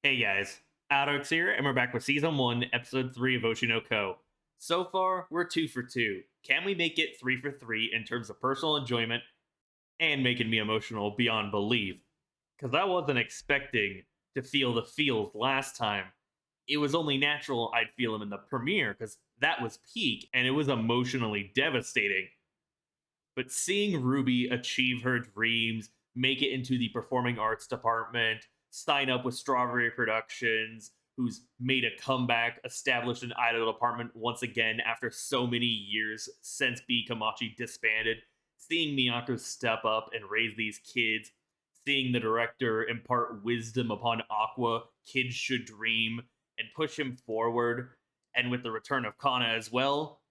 Hey guys, AlduicS here, and we're back with Season 1, Episode 3 of Oshi no Ko. So far, we're 2 for 2. Can we make it 3 for 3 in terms of personal enjoyment and making me emotional beyond belief? Because I wasn't expecting to feel the feels last time. It was only natural I'd feel them in the premiere, because that was peak, and it was emotionally devastating. But seeing Ruby achieve her dreams, make it into the performing arts department, sign up with Strawberry Productions, who's made a comeback, established an idol department once again after so many years since B. Kamachi disbanded, seeing Miyako step up and raise these kids, seeing the director impart wisdom upon Aqua, kids should dream, and push him forward, and with the return of Kana as well.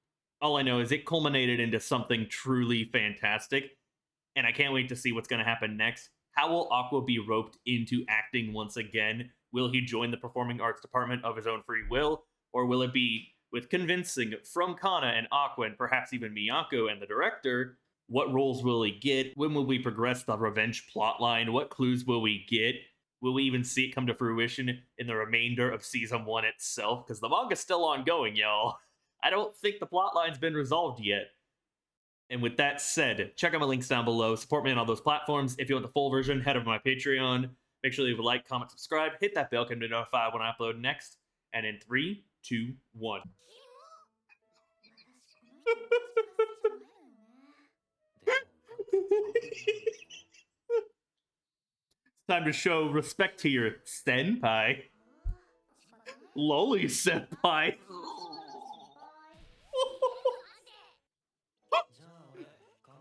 All I know is it culminated into something truly fantastic, and I can't wait to see what's going to happen next. How will Aqua be roped into acting once again? Will he join the performing arts department of his own free will? Or will it be with convincing from Kana and Aqua and perhaps even Miyako and the director? What roles will he get? When will we progress the revenge plotline? What clues will we get? Will we even see it come to fruition in the remainder of Season 1 itself? Because the manga's still ongoing, y'all. I don't think the plotline's been resolved yet. And with that said, check out my links down below. Support me on all those platforms. If you want the full version, head over to my Patreon. Make sure to leave a like, comment, subscribe. Hit that bell to be notified when I upload next. And in 3, 2, 1. It's time to show respect to your senpai. Loli senpai.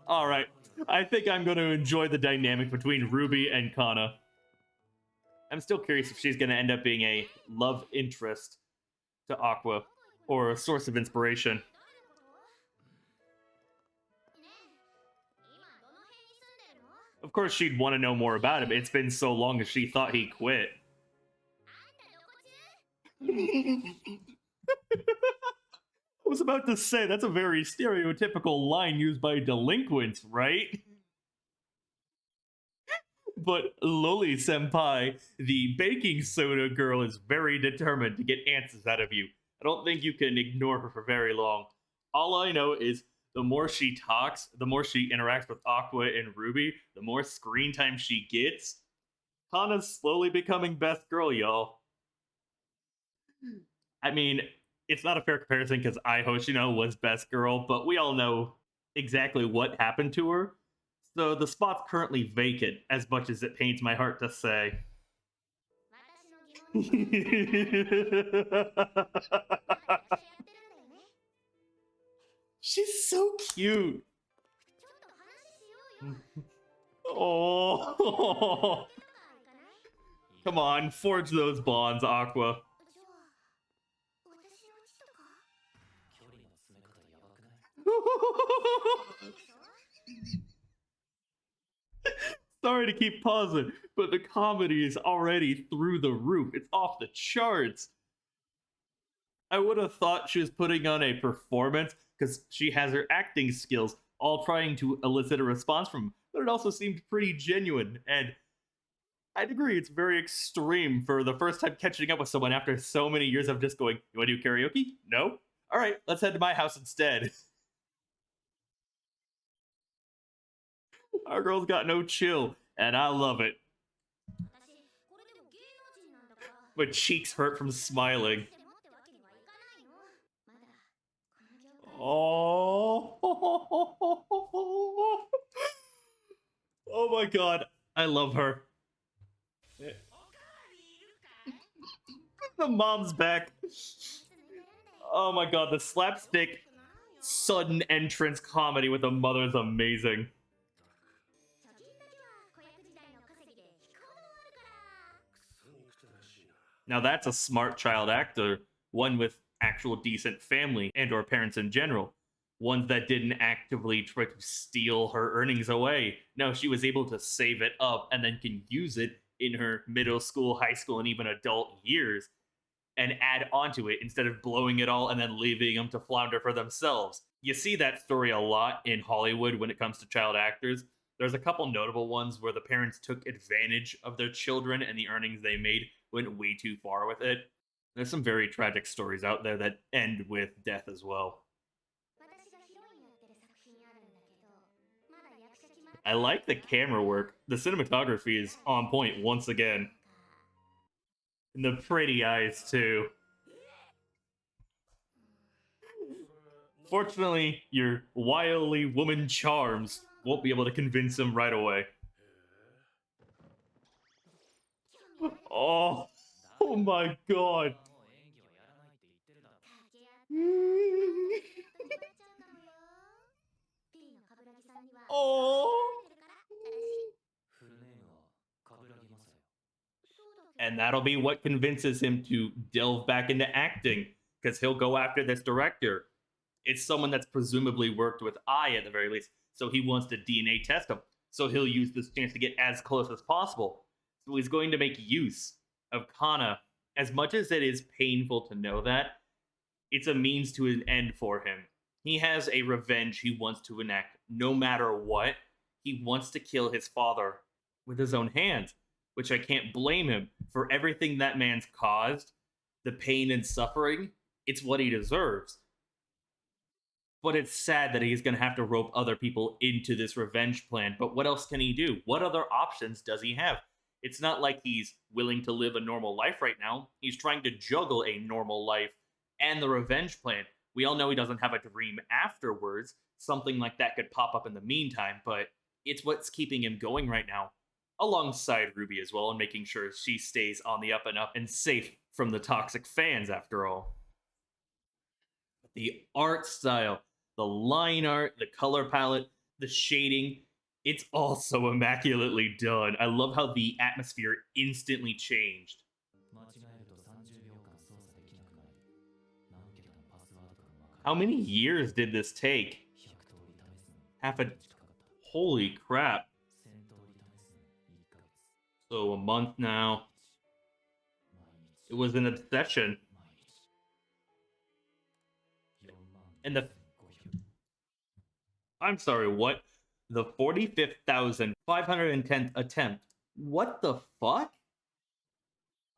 Alright, I think I'm going to enjoy the dynamic between Ruby and Kana. I'm still curious if she's going to end up being a love interest to Aqua, or a source of inspiration. Of course, she'd want to know more about him. It's been so long as she thought he quit. I was about to say, that's a very stereotypical line used by delinquents, right? But Loli senpai, the baking soda girl, is very determined to get answers out of you. I don't think you can ignore her for very long. All I know is the more she talks, the more she interacts with Aqua and Ruby, the more screen time she gets. Kana's slowly becoming best girl, y'all. I mean, it's not a fair comparison because I Hoshino was best girl, but we all know exactly what happened to her. So the spot's currently vacant, as much as it pains my heart to say. She's so cute. Oh, come on, forge those bonds, Aqua. Sorry to keep pausing, but the comedy is already through the roof. It's off the charts. I would have thought she was putting on a performance because she has her acting skills, all trying to elicit a response from him, but it also seemed pretty genuine. And I'd agree, it's very extreme for the first time catching up with someone after so many years of just going, you want to do karaoke? No? All right, let's head to my house instead. Our girl's got no chill, and I love it. My cheeks hurt from smiling. Oh. Oh my god, I love her. The mom's back. Oh my god, the slapstick sudden entrance comedy with the mother is amazing. Now that's a smart child actor, one with actual decent family and or parents in general. Ones that didn't actively try to steal her earnings away. No, she was able to save it up and then can use it in her middle school, high school, and even adult years and add onto it instead of blowing it all and then leaving them to flounder for themselves. You see that story a lot in Hollywood when it comes to child actors. There's a couple notable ones where the parents took advantage of their children and the earnings they made went way too far with it. There's some very tragic stories out there that end with death as well. I like the camera work. The cinematography is on point once again. And the pretty eyes, too. Fortunately, your wily woman charms won't be able to convince him right away. Oh, oh my god. Oh. And that'll be what convinces him to delve back into acting, because he'll go after this director. It's someone that's presumably worked with I at the very least, so he wants to DNA test him. So he'll use this chance to get as close as possible. So he's going to make use of Kana. As much as it is painful to know that, it's a means to an end for him. He has a revenge he wants to enact no matter what. He wants to kill his father with his own hands, which I can't blame him for everything that man's caused, the pain and suffering. It's what he deserves. But it's sad that he's going to have to rope other people into this revenge plan. But what else can he do? What other options does he have? It's not like he's willing to live a normal life right now. He's trying to juggle a normal life and the revenge plan. We all know he doesn't have a dream afterwards. Something like that could pop up in the meantime, but it's what's keeping him going right now. Alongside Ruby as well, and making sure she stays on the up and up and safe from the toxic fans, after all. The art style, the line art, the color palette, the shading, it's all so immaculately done. I love how the atmosphere instantly changed. How many years did this take? Half a... Holy crap. So a month now. It was an obsession. And the... I'm sorry, what? The 45,510th attempt. What the fuck?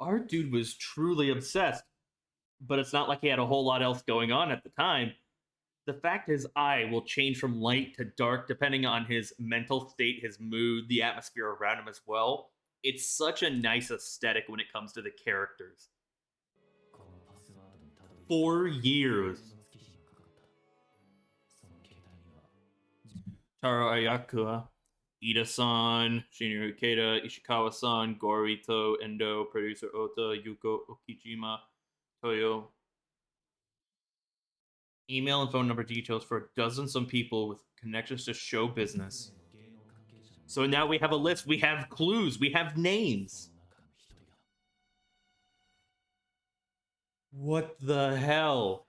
Our dude was truly obsessed. But it's not like he had a whole lot else going on at the time. The fact his eye will change from light to dark depending on his mental state, his mood, the atmosphere around him as well. It's such a nice aesthetic when it comes to the characters. 4 years. Taro Ayakua, Ida-san, Shinya Ikeda, Ishikawa-san, Gorito, Endo, producer Ota, Yuko Okijima, Toyo. Email and phone number details for dozens of people with connections to show business. So now we have a list, we have clues, we have names. What the hell?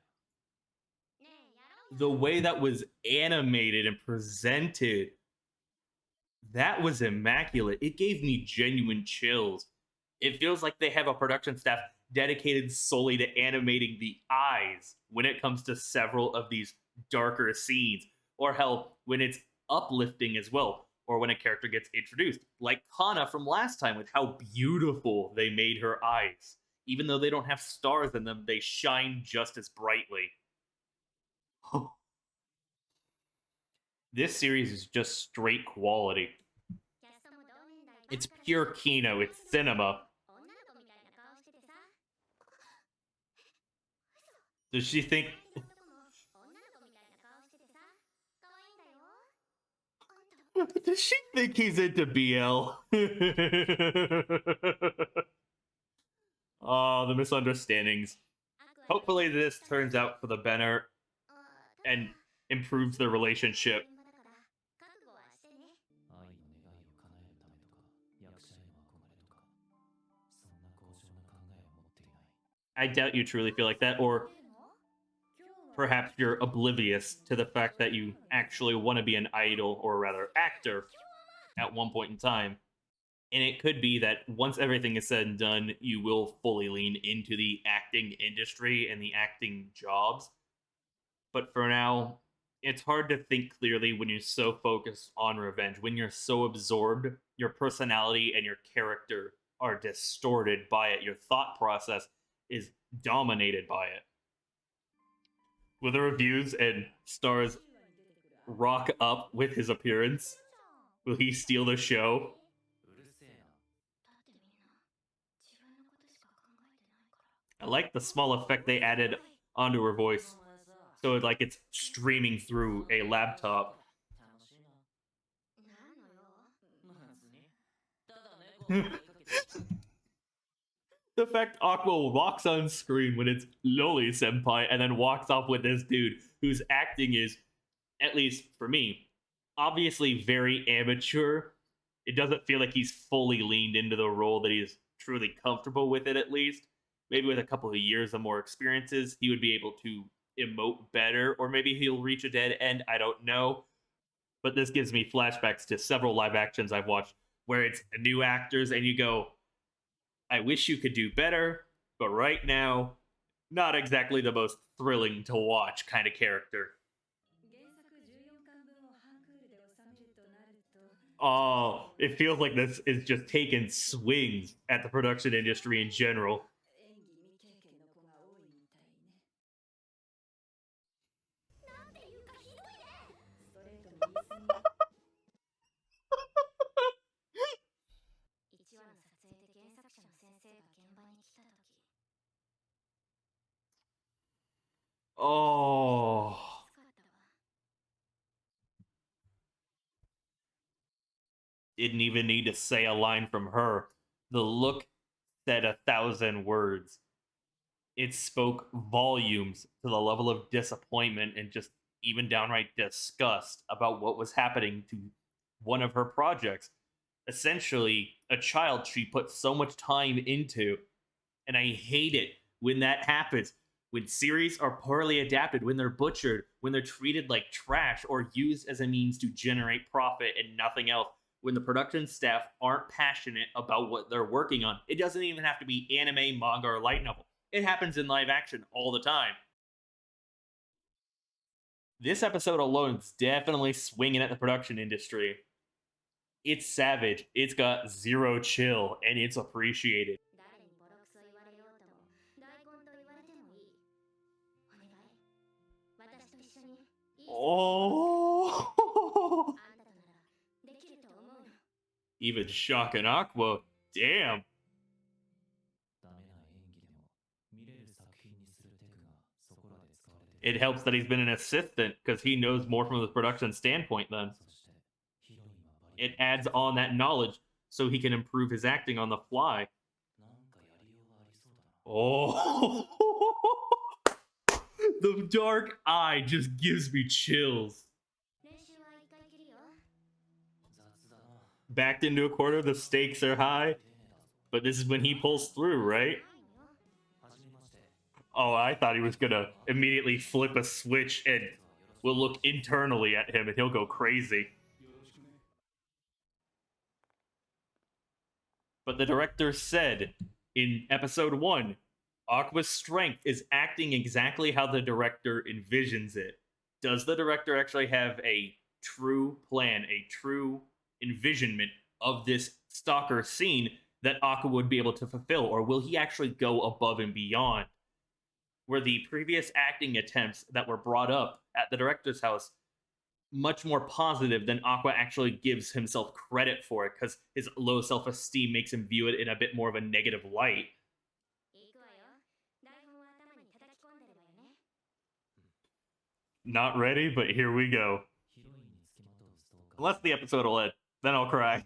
The way that was animated and presented, that was immaculate. It gave me genuine chills. It feels like they have a production staff dedicated solely to animating the eyes when it comes to several of these darker scenes, or hell, when it's uplifting as well, or when a character gets introduced, like Kana from last time with how beautiful they made her eyes. Even though they don't have stars in them, they shine just as brightly. This series is just straight quality. It's pure kino, it's cinema. Does she think... Does she think he's into BL? Oh, the misunderstandings. Hopefully this turns out for the better and improves their relationship. I doubt you truly feel like that, or perhaps you're oblivious to the fact that you actually want to be an idol, or rather actor, at one point in time. And it could be that once everything is said and done, you will fully lean into the acting industry and the acting jobs. But for now, it's hard to think clearly when you're so focused on revenge, when you're so absorbed, your personality and your character are distorted by it. Your thought process is dominated by it. Will the reviews and stars rock up with his appearance? Will he steal the show? I like the small effect they added onto her voice. So like it's streaming through a laptop. The fact Aqua walks on screen when it's Loli Senpai and then walks off with this dude whose acting is, at least for me, obviously very amateur. It doesn't feel like he's fully leaned into the role, that he's truly comfortable with it, at least. Maybe with a couple of years of more experiences, he would be able to emote better, or maybe he'll reach a dead end. I don't know. But this gives me flashbacks to several live actions I've watched where it's new actors and you go, I wish you could do better, but right now, not exactly the most thrilling to watch kind of character. Oh, it feels like this is just taking swings at the production industry in general. Oh. Didn't even need to say a line from her. The look said 1,000 words. It spoke volumes to the level of disappointment and just even downright disgust about what was happening to one of her projects. Essentially, a child she put so much time into. And I hate it when that happens. When series are poorly adapted, when they're butchered, when they're treated like trash or used as a means to generate profit and nothing else, when the production staff aren't passionate about what they're working on. It doesn't even have to be anime, manga, or light novel. It happens in live action all the time. This episode alone is definitely swinging at the production industry. It's savage, it's got zero chill, and it's appreciated. Oh, even Shock and Aqua, damn. It helps that he's been an assistant because he knows more from the production standpoint then. It adds on that knowledge so he can improve his acting on the fly. Oh, the dark eye just gives me chills. Backed into a corner, the stakes are high, but this is when he pulls through, right? Oh, I thought he was gonna immediately flip a switch and we'll look internally at him and he'll go crazy. But the director said in episode 1, Aqua's strength is acting exactly how the director envisions it. Does the director actually have a true plan, a true envisionment of this stalker scene that Aqua would be able to fulfill, or will he actually go above and beyond? Were the previous acting attempts that were brought up at the director's house much more positive than Aqua actually gives himself credit for it, because his low self-esteem makes him view it in a bit more of a negative light? Not ready, but here we go. Unless the episode will end, then I'll cry.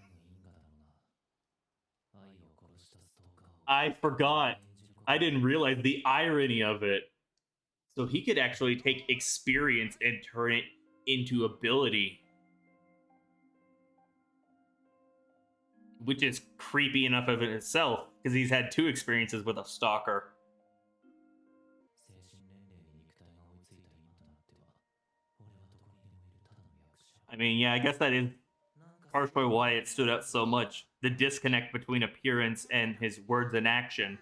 I forgot. I didn't realize the irony of it. So he could actually take experience and turn it into ability. Which is creepy enough of it itself, because he's had 2 experiences with a stalker. I mean, yeah, I guess that is partially why it stood out so much. The disconnect between appearance and his words and action.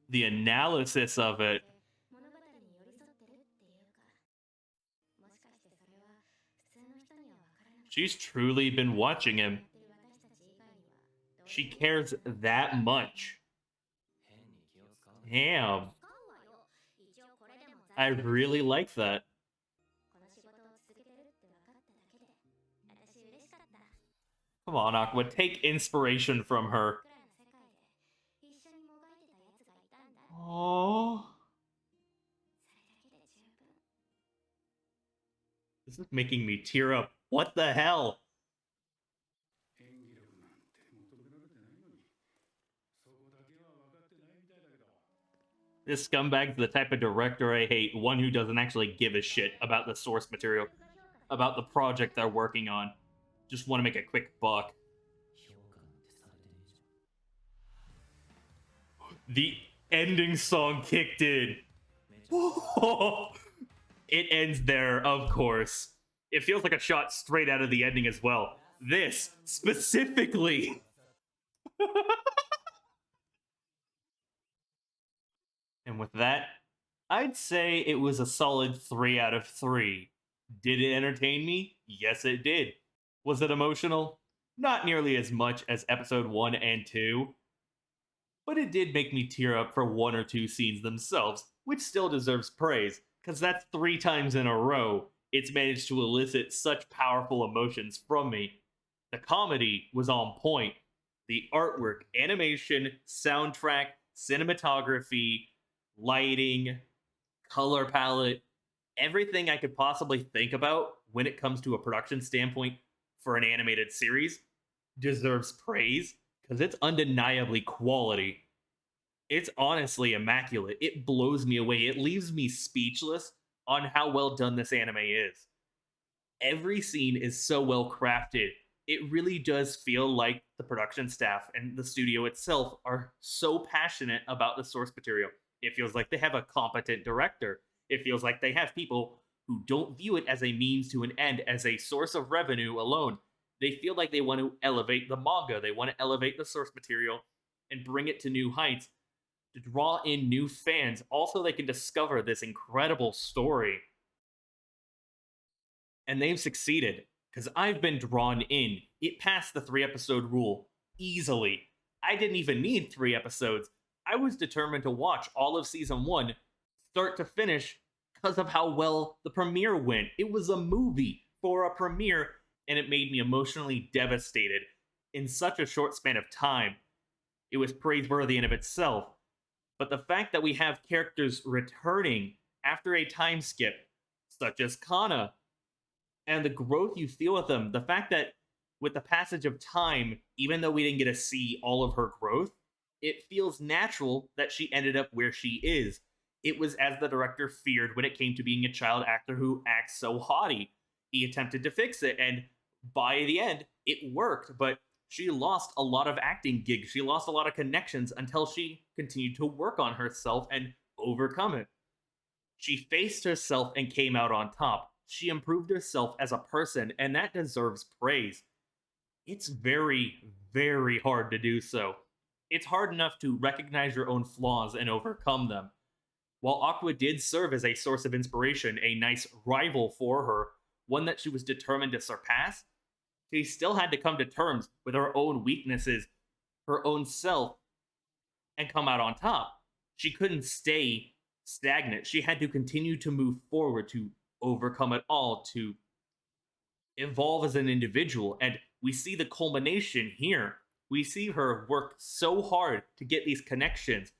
The analysis of it. She's truly been watching him. She cares that much. Damn. I really like that. Come on, Aqua, take inspiration from her. Oh. This is making me tear up. What the hell? This scumbag's the type of director I hate, one who doesn't actually give a shit about the source material, about the project they're working on. Just want to make a quick buck. The ending song kicked in. It ends there, of course. It feels like a shot straight out of the ending as well. This, specifically. And with that, I'd say it was a solid 3 out of 3. Did it entertain me? Yes, it did. Was it emotional? Not nearly as much as episode 1 and 2. But it did make me tear up for 1 or 2 scenes themselves, which still deserves praise, because that's 3 times in a row it's managed to elicit such powerful emotions from me. The comedy was on point. The artwork, animation, soundtrack, cinematography, lighting, color palette, everything I could possibly think about when it comes to a production standpoint for an animated series deserves praise because it's undeniably quality. It's honestly immaculate. It blows me away. It leaves me speechless on how well done this anime is. Every scene is so well crafted. It really does feel like the production staff and the studio itself are so passionate about the source material. It feels like they have a competent director. It feels like they have people who don't view it as a means to an end, as a source of revenue alone. They feel like they want to elevate the manga, they want to elevate the source material and bring it to new heights to draw in new fans. Also, they can discover this incredible story. And they've succeeded, because I've been drawn in. It passed the 3-episode rule easily. I didn't even need 3 episodes. I was determined to watch all of season 1, start to finish, because of how well the premiere went. It was a movie for a premiere, and it made me emotionally devastated in such a short span of time. It was praiseworthy in of itself. But the fact that we have characters returning after a time skip, such as Kana, and the growth you feel with them, the fact that with the passage of time, even though we didn't get to see all of her growth, it feels natural that she ended up where she is. It was as the director feared when it came to being a child actor who acts so haughty. He attempted to fix it, and by the end, it worked, but she lost a lot of acting gigs. She lost a lot of connections until she continued to work on herself and overcome it. She faced herself and came out on top. She improved herself as a person, and that deserves praise. It's very, very hard to do so. It's hard enough to recognize your own flaws and overcome them. While Aqua did serve as a source of inspiration, a nice rival for her, one that she was determined to surpass, she still had to come to terms with her own weaknesses, her own self, and come out on top. She couldn't stay stagnant. She had to continue to move forward, to overcome it all, to evolve as an individual. And we see the culmination here. We see her work so hard to get these connections,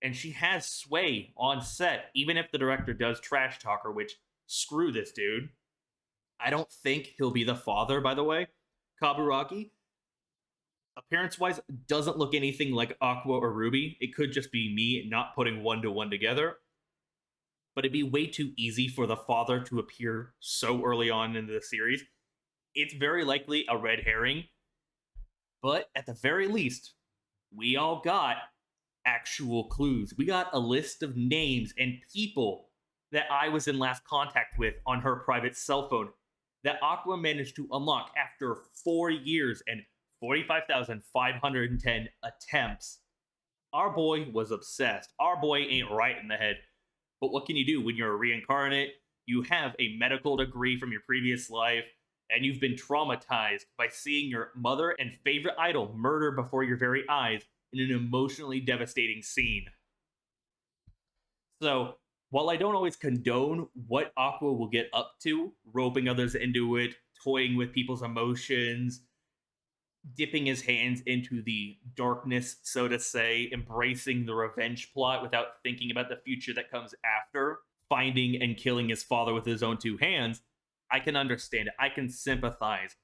and she has sway on set, even if the director does trash talk her, which, screw this dude. I don't think he'll be the father, by the way. Kaburaki, appearance-wise, doesn't look anything like Aqua or Ruby. It could just be me not putting 1 to 1 together. But it'd be way too easy for the father to appear so early on in the series. It's very likely a red herring. But at the very least, we all got actual clues. We got a list of names and people that I was in last contact with on her private cell phone that Aqua managed to unlock after 4 years and 45,510 attempts. Our boy was obsessed. Our boy ain't right in the head. But what can you do when you're a reincarnate? You have a medical degree from your previous life, and you've been traumatized by seeing your mother and favorite idol murder before your very eyes in an emotionally devastating scene. So, while I don't always condone what Aqua will get up to, roping others into it, toying with people's emotions, dipping his hands into the darkness, so to say, embracing the revenge plot without thinking about the future that comes after, finding and killing his father with his own two hands, I can understand it. I can sympathize.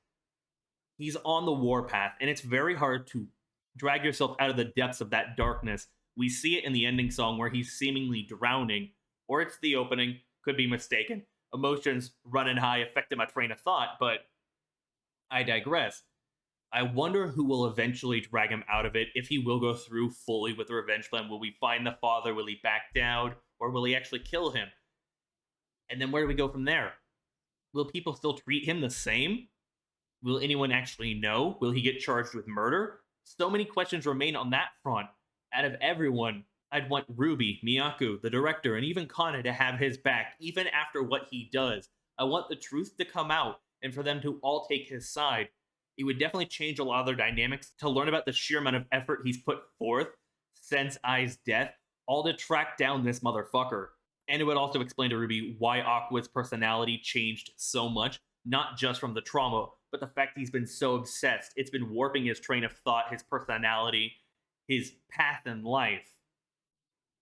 He's on the warpath, and it's very hard to drag yourself out of the depths of that darkness. We see it in the ending song where he's seemingly drowning, or it's the opening, could be mistaken. Emotions running high affected my train of thought, but I digress. I wonder who will eventually drag him out of it, if he will go through fully with the revenge plan. Will we find the father? Will he back down? Or will he actually kill him? And then where do we go from there? Will people still treat him the same? Will anyone actually know? Will he get charged with murder? So many questions remain on that front. Out of everyone, I'd want Ruby, Miyaku, the director, and even Kana to have his back, even after what he does. I want the truth to come out, and for them to all take his side. It would definitely change a lot of their dynamics to learn about the sheer amount of effort he's put forth since Ai's death, all to track down this motherfucker. And it would also explain to Ruby why Aqua's personality changed so much, not just from the trauma, but the fact he's been so obsessed. It's been warping his train of thought, his personality, his path in life.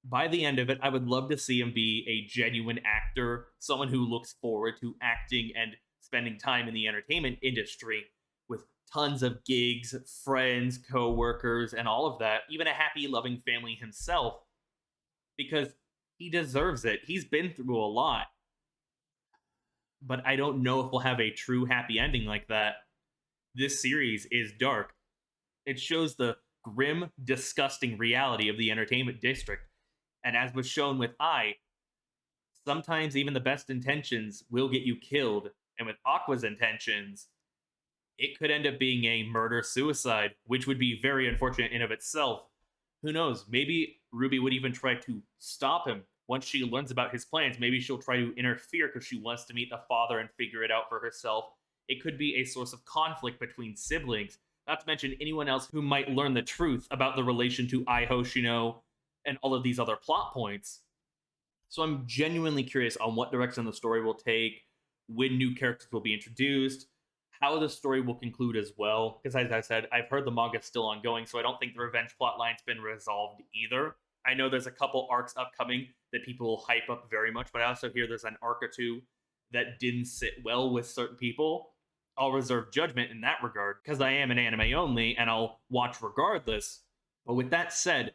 By the end of it, I would love to see him be a genuine actor, someone who looks forward to acting and spending time in the entertainment industry with tons of gigs, friends, co-workers, and all of that, even a happy, loving family himself, because he deserves it. He's been through a lot. But I don't know if we'll have a true happy ending like that. This series is dark. It shows the grim, disgusting reality of the entertainment district. And as was shown with Ai, sometimes even the best intentions will get you killed. And with Aqua's intentions, it could end up being a murder-suicide, which would be very unfortunate in of itself. Who knows? Maybe Ruby would even try to stop him. Once she learns about his plans, maybe she'll try to interfere because she wants to meet the father and figure it out for herself. It could be a source of conflict between siblings, not to mention anyone else who might learn the truth about the relation to Ai Hoshino and all of these other plot points. So I'm genuinely curious on what direction the story will take, when new characters will be introduced, how the story will conclude as well. Because as I said, I've heard the manga's still ongoing, so I don't think the revenge plotline's been resolved either. I know there's a couple arcs upcoming that people hype up very much, but I also hear there's an arc or two that didn't sit well with certain people. I'll reserve judgment in that regard, because I am an anime only, and I'll watch regardless. But with that said,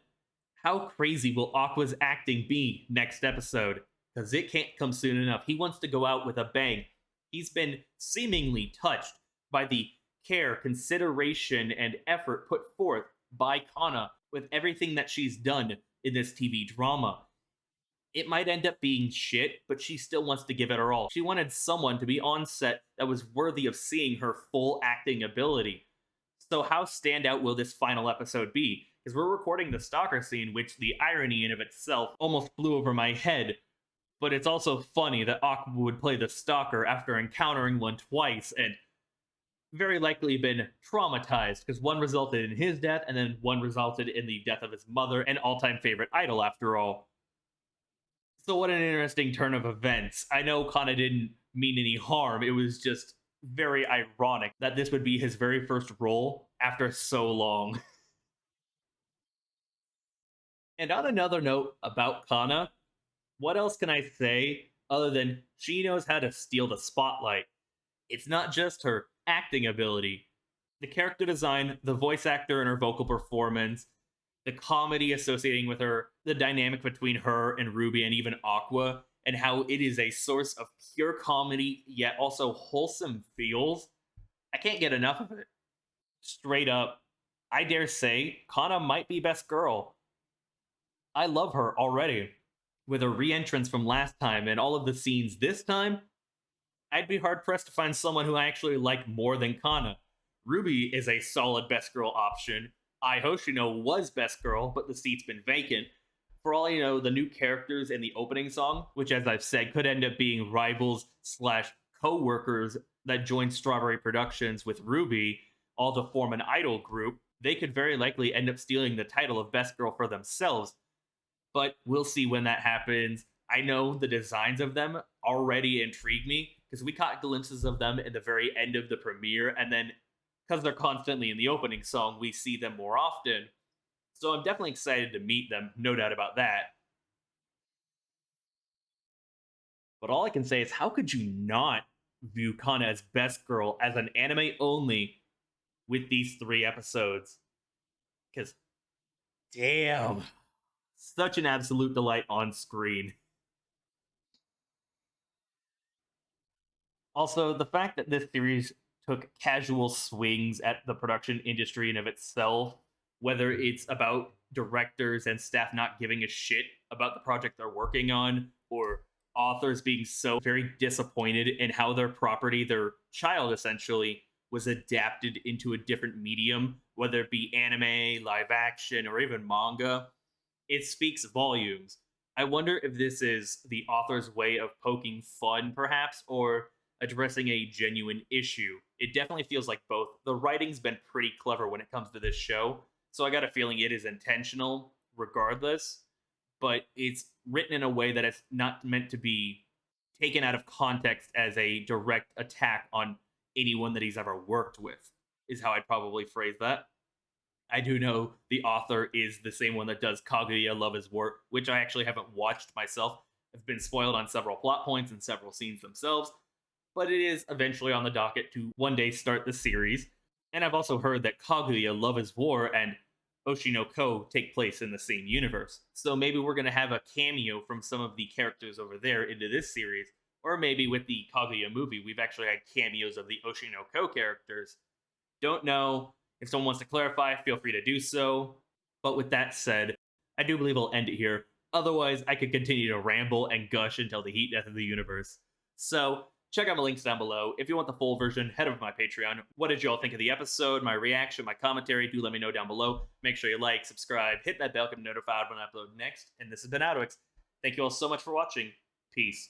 how crazy will Aqua's acting be next episode? Because it can't come soon enough. He wants to go out with a bang. He's been seemingly touched by the care, consideration, and effort put forth by Kana with everything that she's done in this TV drama. It might end up being shit, but she still wants to give it her all. She wanted someone to be on set that was worthy of seeing her full acting ability. So how standout will this final episode be? Because we're recording the stalker scene, which the irony in of itself almost flew over my head. But it's also funny that Aqua would play the stalker after encountering one twice and very likely been traumatized, because one resulted in his death and then one resulted in the death of his mother, an all-time favorite idol after all. So what an interesting turn of events. I know Kana didn't mean any harm, it was just very ironic that this would be his very first role after so long. And on another note about Kana, what else can I say other than she knows how to steal the spotlight? It's not just her acting ability. The character design, the voice actor and her vocal performance, the comedy associating with her, the dynamic between her and Ruby and even Aqua, and how it is a source of pure comedy yet also wholesome feels. I can't get enough of it. Straight up, I dare say Kana might be best girl. I love her already. With her re-entrance from last time and all of the scenes this time, I'd be hard-pressed to find someone who I actually like more than Kana. Ruby is a solid best girl option. Ai Hoshino was best girl, but the seat's been vacant. For all you know, the new characters in the opening song, which, as I've said, could end up being rivals slash co-workers that joined Strawberry Productions with Ruby, all to form an idol group, they could very likely end up stealing the title of best girl for themselves. But we'll see when that happens. I know the designs of them already intrigue me because we caught glimpses of them in the very end of the premiere, and then because they're constantly in the opening song, we see them more often. So I'm definitely excited to meet them, no doubt about that. But all I can say is, how could you not view Kana as best girl as an anime only with these 3 episodes? Because, damn, such an absolute delight on screen. Also, the fact that this series took casual swings at the production industry in of itself, whether it's about directors and staff not giving a shit about the project they're working on, or authors being so very disappointed in how their property, their child essentially, was adapted into a different medium, whether it be anime, live action, or even manga, it speaks volumes. I wonder if this is the author's way of poking fun, perhaps, or addressing a genuine issue. It definitely feels like both. The writing's been pretty clever when it comes to this show, so I got a feeling it is intentional regardless, but it's written in a way that it's not meant to be taken out of context as a direct attack on anyone that he's ever worked with, is how I'd probably phrase that. I do know the author is the same one that does Kaguya Love is War, which I actually haven't watched myself. I've been spoiled on several plot points and several scenes themselves, but it is eventually on the docket to one day start the series. And I've also heard that Kaguya Love is War and Oshi no Ko take place in the same universe. So maybe we're going to have a cameo from some of the characters over there into this series. Or maybe with the Kaguya movie, we've actually had cameos of the Oshi no Ko characters. Don't know. If someone wants to clarify, feel free to do so. But with that said, I do believe I'll end it here. Otherwise, I could continue to ramble and gush until the heat death of the universe. So, check out my links down below. If you want the full version, head over to my Patreon. What did you all think of the episode, my reaction, my commentary? Do let me know down below. Make sure you like, subscribe, hit that bell to be notified when I upload next. And this has been AlduicS. Thank you all so much for watching. Peace.